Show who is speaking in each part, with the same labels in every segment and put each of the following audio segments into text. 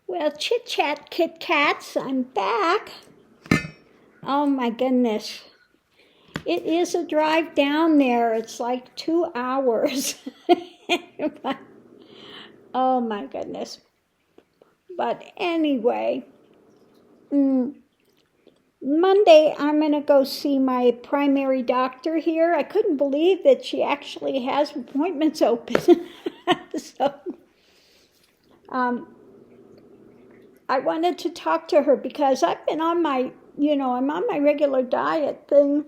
Speaker 1: Well, Chit Chat Kit Kats, I'm back. Oh my goodness. It is a drive down there. It's like 2 hours. Oh my goodness. But anyway, Monday I'm going to go see my primary doctor here. I couldn't believe that she actually has appointments open. So, I wanted to talk to her because I've been on I'm on my regular diet thing.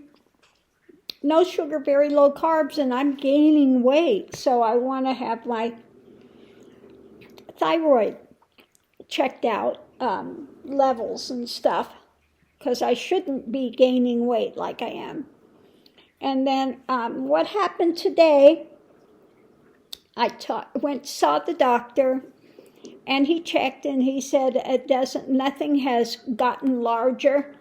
Speaker 1: No sugar, very low carbs, and I'm gaining weight. So I want to have my thyroid checked out, levels and stuff, because I shouldn't be gaining weight like I am. And then what happened today, saw the doctor, and he checked, and he said nothing has gotten larger.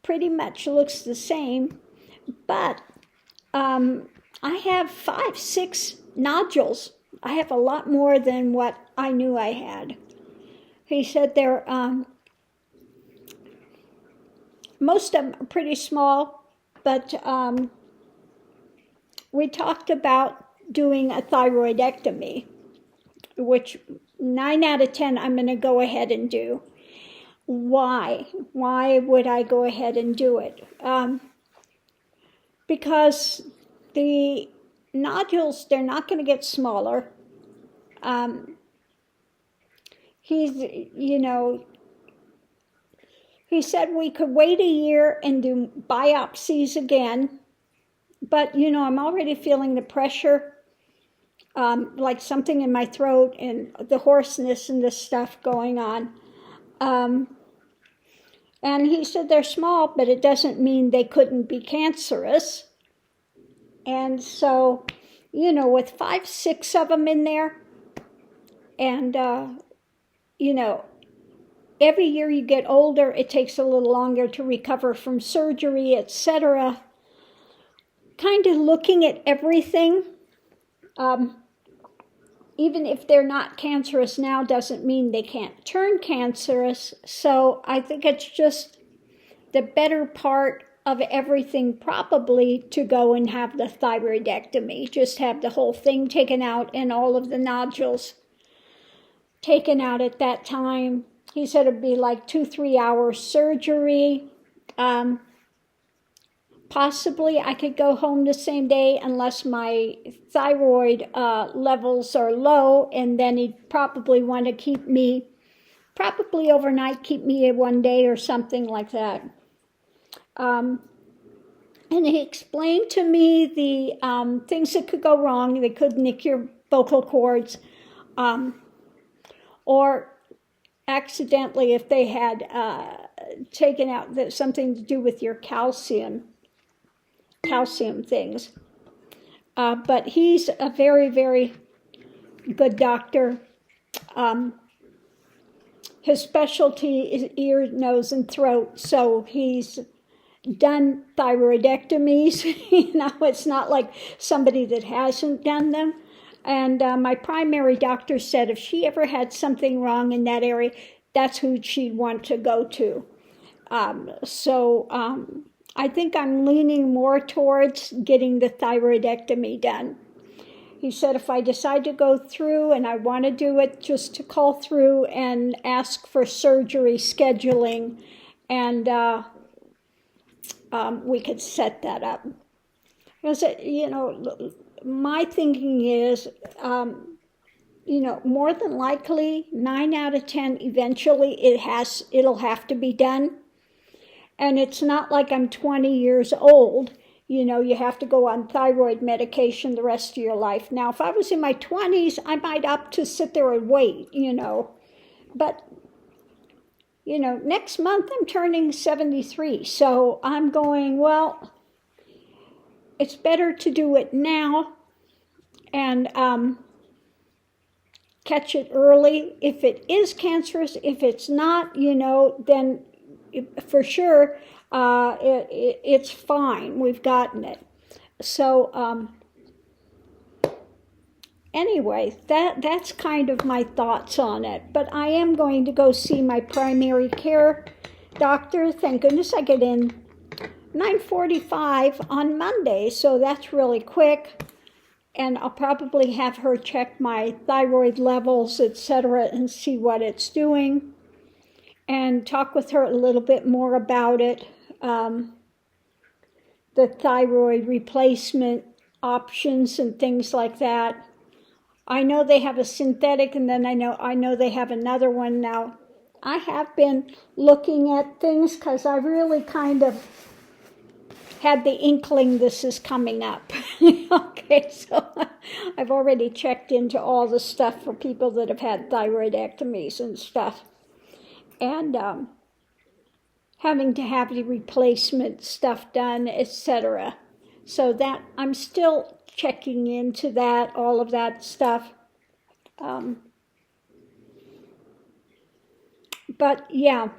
Speaker 1: Pretty much looks the same, but I have 5-6 nodules. I have a lot more than what I knew I had. He said they're most of them are pretty small, but we talked about doing a thyroidectomy, which 9 out of 10 I'm going to go ahead and do. Why? Why would I go ahead and do it? Because the nodules, they're not going to get smaller. He said we could wait a year and do biopsies again, but I'm already feeling the pressure, like something in my throat and the hoarseness and this stuff going on. And he said they're small, but it doesn't mean they couldn't be cancerous. And so, with 5-6 of them in there, and, every year you get older, it takes a little longer to recover from surgery, etc. Kind of looking at everything. Even if they're not cancerous now doesn't mean they can't turn cancerous. So I think it's just the better part of everything probably to go and have the thyroidectomy. Just have the whole thing taken out and all of the nodules taken out at that time. He said it'd be like 2-3 hour surgery. Possibly I could go home the same day unless my thyroid levels are low, and then he'd probably want to keep me, probably overnight, keep me one day or something like that. And he explained to me the things that could go wrong. They could nick your vocal cords, or accidentally if they had taken out something to do with your calcium things. But he's a very, very good doctor. His specialty is ear, nose, and throat, so he's done thyroidectomies. It's not like somebody that hasn't done them. And my primary doctor said if she ever had something wrong in that area, that's who she'd want to go to. I think I'm leaning more towards getting the thyroidectomy done. He said if I decide to go through and I want to do it, just to call through and ask for surgery scheduling, and we could set that up. Because, my thinking is, more than likely, 9 out of 10, eventually it'll have to be done. And it's not like I'm 20 years old, you have to go on thyroid medication the rest of your life. Now, if I was in my 20s, I might opt to sit there and wait, But, next month I'm turning 73. So I'm going, well, it's better to do it now and catch it early. If it is cancerous, if it's not, then for sure, it's fine. We've gotten it. So anyway, that's kind of my thoughts on it. But I am going to go see my primary care doctor. Thank goodness I get in 9:45 on Monday, so that's really quick. And I'll probably have her check my thyroid levels, etc., and see what it's doing, and talk with her a little bit more about it. The thyroid replacement options and things like that. I know they have a synthetic, and then I know they have another one now. I have been looking at things because I really kind of had the inkling this is coming up. Okay, so I've already checked into all the stuff for people that have had thyroidectomies and stuff. And having to have the replacement stuff done, etc. So that I'm still checking into that, all of that stuff. But yeah,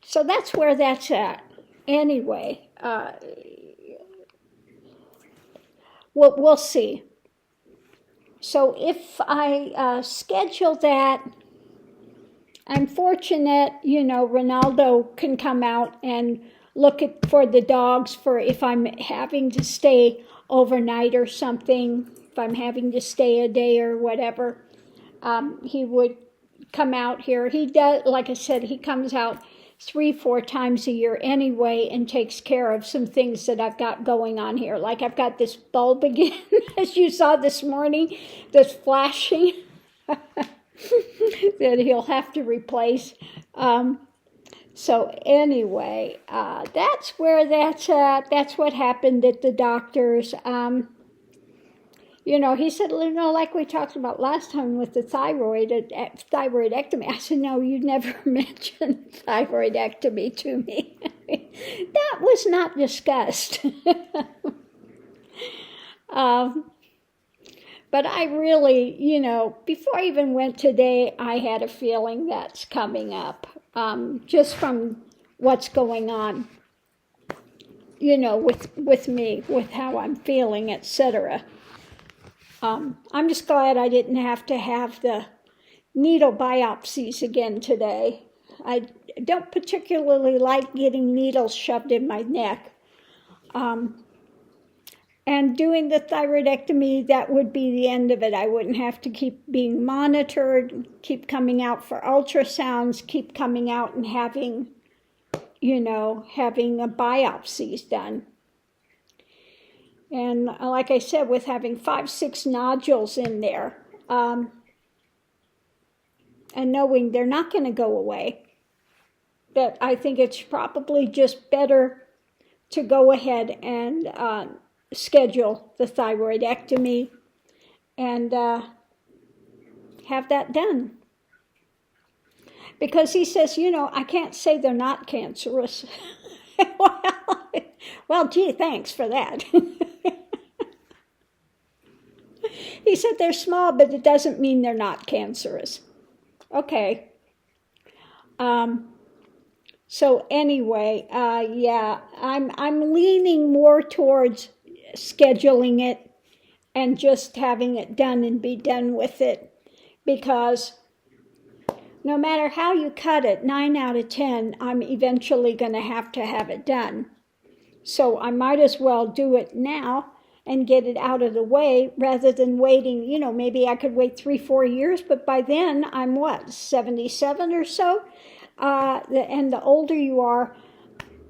Speaker 1: so that's where that's at. Anyway, we'll see. So if I schedule that, I'm fortunate, Ronaldo can come out and look for the dogs for if I'm having to stay overnight or something, if I'm having to stay a day or whatever. He would come out here. He does, like I said, he comes out 3-4 times a year anyway and takes care of some things that I've got going on here. Like I've got this bulb again, as you saw this morning, that's flashing that he'll have to replace. So anyway, that's where that's at. That's what happened at the doctor's. He said, like we talked about last time with the thyroidectomy. I said, no, you never mentioned thyroidectomy to me. That was not discussed. But I really, before I even went today, I had a feeling that's coming up, just from what's going on, with me, with how I'm feeling, etc. I'm just glad I didn't have to have the needle biopsies again today. I don't particularly like getting needles shoved in my neck. And doing the thyroidectomy, that would be the end of it. I wouldn't have to keep being monitored, keep coming out for ultrasounds, keep coming out and having biopsies done. And like I said, with having 5-6 nodules in there, and knowing they're not going to go away, that I think it's probably just better to go ahead and schedule the thyroidectomy and have that done. Because he says, I can't say they're not cancerous. Well, gee, thanks for that. He said they're small, but it doesn't mean they're not cancerous. Okay. So anyway, yeah, I'm leaning more towards scheduling it and just having it done and be done with it, because no matter how you cut it, 9 out of 10, I'm eventually going to have it done. So I might as well do it now and get it out of the way rather than waiting. Maybe I could wait 3-4 years, but by then I'm 77 or so? And the older you are,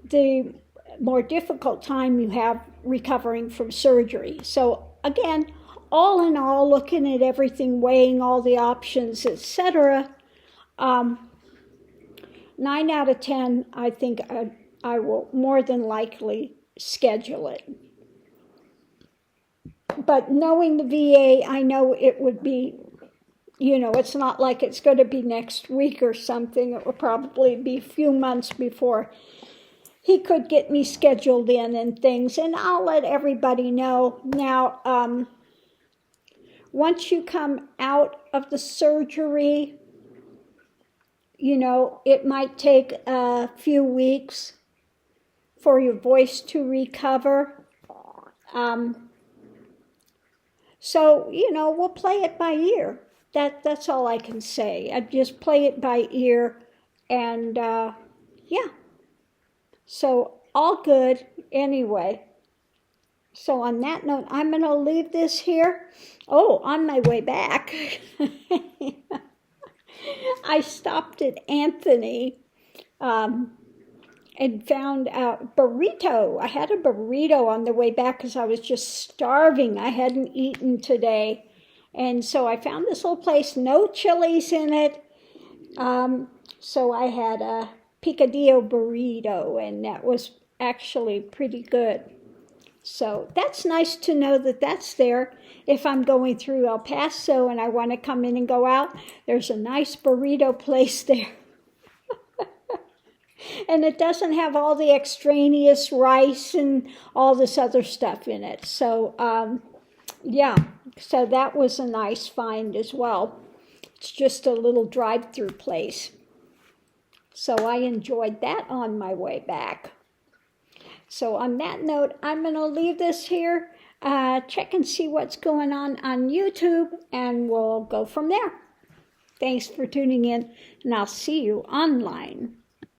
Speaker 1: the more difficult time you have recovering from surgery. So again, all in all, looking at everything, weighing all the options, etc., 9 out of 10, I think I will more than likely schedule it. But knowing the VA, I know it would be, it's not like it's going to be next week or something. It will probably be a few months before he could get me scheduled in and things. And I'll let everybody know. Now, once you come out of the surgery, it might take a few weeks for your voice to recover. So, we'll play it by ear. That's all I can say. I just play it by ear, and yeah. So all good anyway. So on that note, I'm going to leave this here. Oh, on my way back, I stopped at Anthony and found a burrito. I had a burrito on the way back because I was just starving. I hadn't eaten today. And so I found this little place, no chilies in it. So I had a picadillo burrito, and that was actually pretty good. So that's nice to know that that's there. If I'm going through El Paso and I want to come in and go out, there's a nice burrito place there. And it doesn't have all the extraneous rice and all this other stuff in it. So, yeah, so that was a nice find as well. It's just a little drive-through place. So I enjoyed that on my way back. So on that note, I'm going to leave this here, check and see what's going on YouTube, and we'll go from there. Thanks for tuning in, and I'll see you online.